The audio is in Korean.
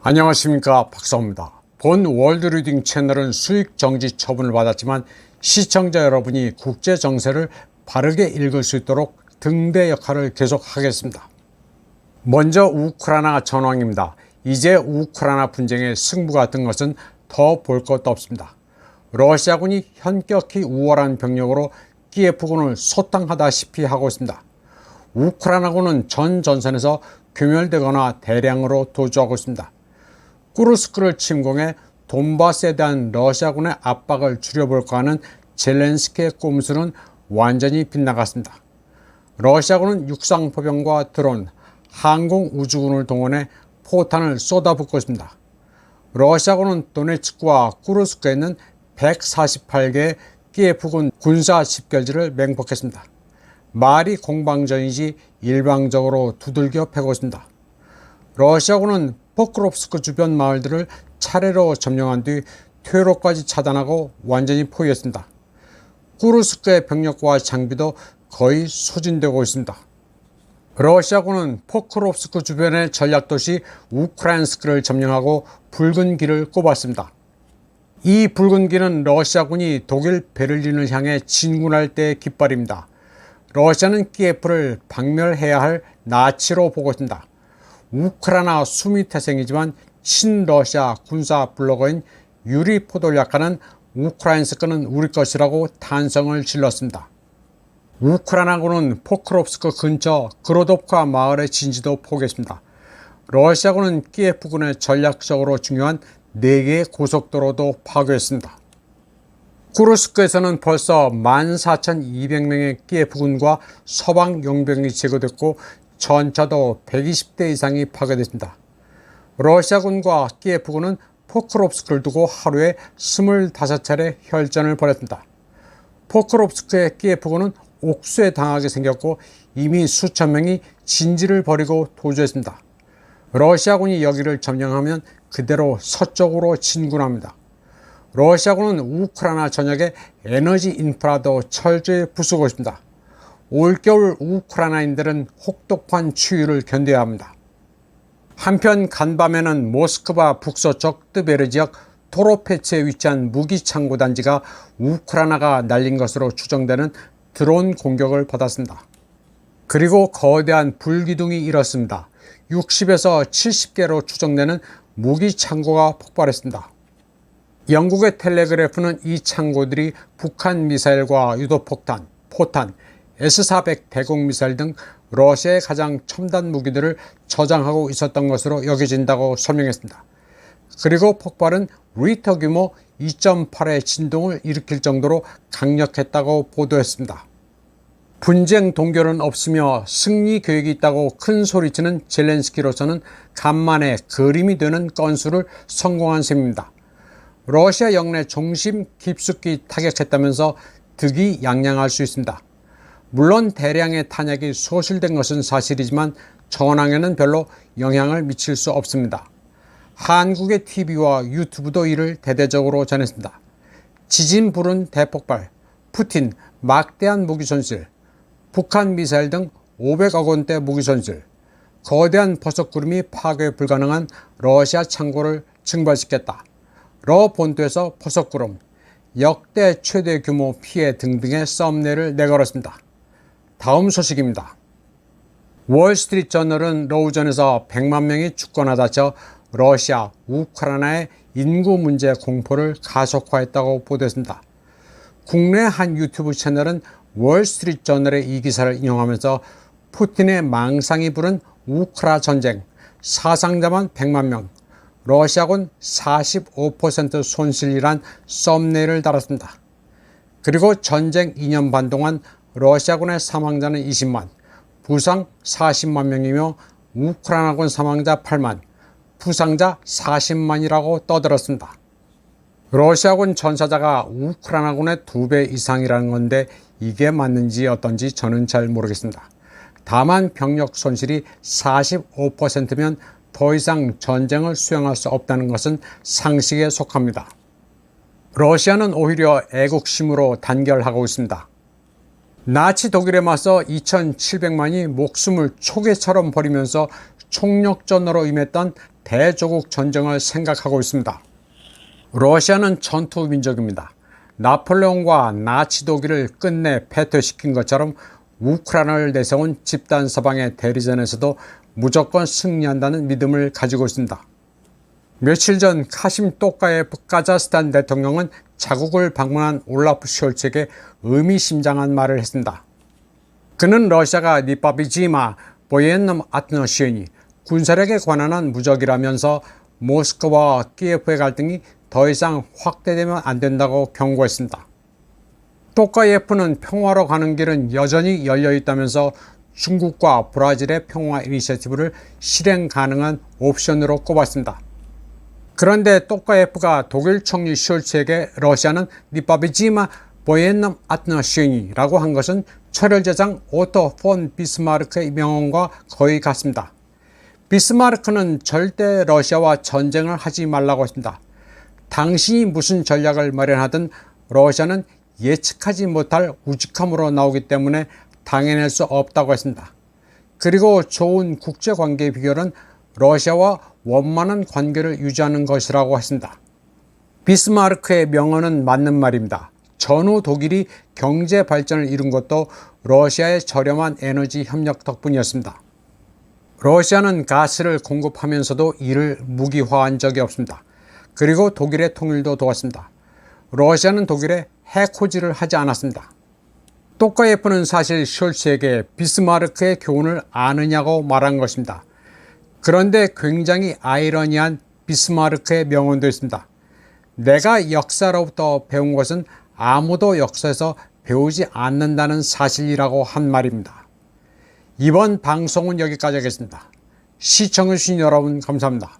안녕하십니까, 박사입니다. 본 월드리딩 채널은 수익 정지 처분을 받았지만 시청자 여러분이 국제 정세를 바르게 읽을 수 있도록 등대 역할을 계속하겠습니다. 먼저 우크라이나 전황입니다. 이제 우크라이나 분쟁의 승부가 든 것은 더 볼 것도 없습니다. 러시아군이 현격히 우월한 병력으로 키예프군을 소탕하다시피 하고 있습니다. 우크라이나군은 전 전선에서 괴멸되거나 대량으로 도주하고 있습니다. 쿠르스크를 침공해 돈바스에 대한 러시아군의 압박을 줄여볼까 하는 젤렌스키의 꼼수는 완전히 빗나갔습니다. 러시아군은 육상포병과 드론, 항공우주군을 동원해 포탄을 쏟아붓고 있습니다. 러시아군은 도네츠크와 쿠르스크에 있는 148개의 키예프군 군사 집결지를 맹폭했습니다. 말이 공방전이지 일방적으로 두들겨 패고 있습니다. 러시아군은 포크롭스크 주변 마을들을 차례로 점령한 뒤 퇴로까지 차단하고 완전히 포위했습니다. 쿠르스크의 병력과 장비도 거의 소진되고 있습니다. 러시아군은 포크롭스크 주변의 전략도시 우크라인스크를 점령하고 붉은 길을 꼽았습니다. 이 붉은 길은 러시아군이 독일 베를린을 향해 진군할 때의 깃발입니다. 러시아는 키예프를 박멸해야 할 나치로 보고 있습니다. 우크라이나 수미태생이지만 친러시아 군사 블로거인 유리 포돌야카는 우크라인스크는 우리 것이라고 탄성을 질렀습니다. 우크라이나군은 포크롭스크 근처 그로도프카 마을의 진지도 포기했습니다. 러시아군은 키예프군의 전략적으로 중요한 4개의 고속도로도 파괴했습니다. 쿠르스크에서는 벌써 14,200명의 키예프군과 서방 용병이 제거됐고 전차도 120대 이상이 파괴됐습니다. 러시아군과 키예프군은 포크롭스크를 두고 하루에 25차례 혈전을 벌였습니다. 포크롭스크의 키예프군은 옥수에 당하게 생겼고 이미 수천 명이 진지를 벌이고 도주했습니다. 러시아군이 여기를 점령하면 그대로 서쪽으로 진군합니다. 러시아군은 우크라이나 전역의 에너지 인프라도 철저히 부수고 있습니다. 올겨울 우크라이나인들은 혹독한 추위를 견뎌야 합니다. 한편 간밤에는 모스크바 북서쪽 뜨베르 지역 토로페츠에 위치한 무기 창고 단지가 우크라이나가 날린 것으로 추정되는 드론 공격을 받았습니다. 그리고 거대한 불기둥이 일었습니다. 60에서 70개로 추정되는 무기 창고가 폭발했습니다. 영국의 텔레그래프는 이 창고들이 북한 미사일과 유도폭탄, 포탄, S-400 대공미사일 등 러시아의 가장 첨단 무기들을 저장하고 있었던 것으로 여겨진다고 설명했습니다. 그리고 폭발은 리터 규모 2.8의 진동을 일으킬 정도로 강력했다고 보도했습니다. 분쟁 동결은 없으며 승리 계획이 있다고 큰 소리치는 젤렌스키로서는 간만에 그림이 되는 건수를 성공한 셈입니다. 러시아 영내 중심 깊숙이 타격했다면서 득이 양양할 수 있습니다. 물론 대량의 탄약이 소실된 것은 사실이지만 전황에는 별로 영향을 미칠 수 없습니다. 한국의 TV와 유튜브도 이를 대대적으로 전했습니다. 지진 불은 대폭발, 푸틴 막대한 무기 손실, 북한 미사일 등 500억 원대 무기 손실, 거대한 버섯구름이 파괴 불가능한 러시아 창고를 증발시켰다. 러 본토에서 버섯구름, 역대 최대 규모 피해 등등의 썸네일을 내걸었습니다. 다음 소식입니다. 월스트리트 저널은 러우전에서 100만 명이 죽거나 다쳐 러시아, 우크라이나의 인구 문제 공포를 가속화했다고 보도했습니다. 국내 한 유튜브 채널은 월스트리트 저널의 이 기사를 인용하면서 푸틴의 망상이 부른 우크라 전쟁, 사상자만 100만 명, 러시아군 45% 손실이란 썸네일을 달았습니다. 그리고 전쟁 2년 반 동안 러시아군의 사망자는 20만, 부상 40만 명이며 우크라이나군 사망자 8만, 부상자 40만이라고 떠들었습니다. 러시아군 전사자가 우크라이나군의 2배 이상이라는 건데 이게 맞는지 어떤지 저는 잘 모르겠습니다. 다만 병력 손실이 45%면 더 이상 전쟁을 수행할 수 없다는 것은 상식에 속합니다. 러시아는 오히려 애국심으로 단결하고 있습니다. 나치 독일에 맞서 2,700만이 목숨을 초계처럼 버리면서 총력전으로 임했던 대조국 전쟁을 생각하고 있습니다. 러시아는 전투 민족입니다. 나폴레옹과 나치 독일을 끝내 패퇴시킨 것처럼 우크라이나를 내세운 집단 서방의 대리전에서도 무조건 승리한다는 믿음을 가지고 있습니다. 며칠 전 카심 또카예프 카자흐스탄 대통령은 자국을 방문한 올라프 숄츠에게 의미심장한 말을 했습니다. 그는 러시아가 니파비지마 보옌넘 아트너시니 군사력에 관한한 무적이라면서 모스크바와 키예프의 갈등이 더 이상 확대되면 안 된다고 경고했습니다. 또카예프는 평화로 가는 길은 여전히 열려 있다면서 중국과 브라질의 평화 이니셔티브를 실행 가능한 옵션으로 꼽았습니다. 그런데 또카예프가 독일 총리 숄츠에게 러시아는 니파비지마 보옌넘 아트너시니라고 한 것은 철혈제장 오토 폰 비스마르크의 명언과 거의 같습니다. 비스마르크는 절대 러시아와 전쟁을 하지 말라고 했습니다. 당신이 무슨 전략을 마련하든 러시아는 예측하지 못할 우직함으로 나오기 때문에 당해낼 수 없다고 했습니다. 그리고 좋은 국제관계의 비결은 러시아와 원만한 관계를 유지하는 것이라고 했습니다. 비스마르크의 명언은 맞는 말입니다. 전후 독일이 경제 발전을 이룬 것도 러시아의 저렴한 에너지 협력 덕분이었습니다. 러시아는 가스를 공급하면서도 이를 무기화한 적이 없습니다. 그리고 독일의 통일도 도왔습니다. 러시아는 독일에 해코지를 하지 않았습니다. 또카예프는 사실 숄츠에게 비스마르크의 교훈을 아느냐고 말한 것입니다. 그런데 굉장히 아이러니한 비스마르크의 명언도 있습니다. 내가 역사로부터 배운 것은 아무도 역사에서 배우지 않는다는 사실이라고 한 말입니다. 이번 방송은 여기까지 하겠습니다. 시청해주신 여러분 감사합니다.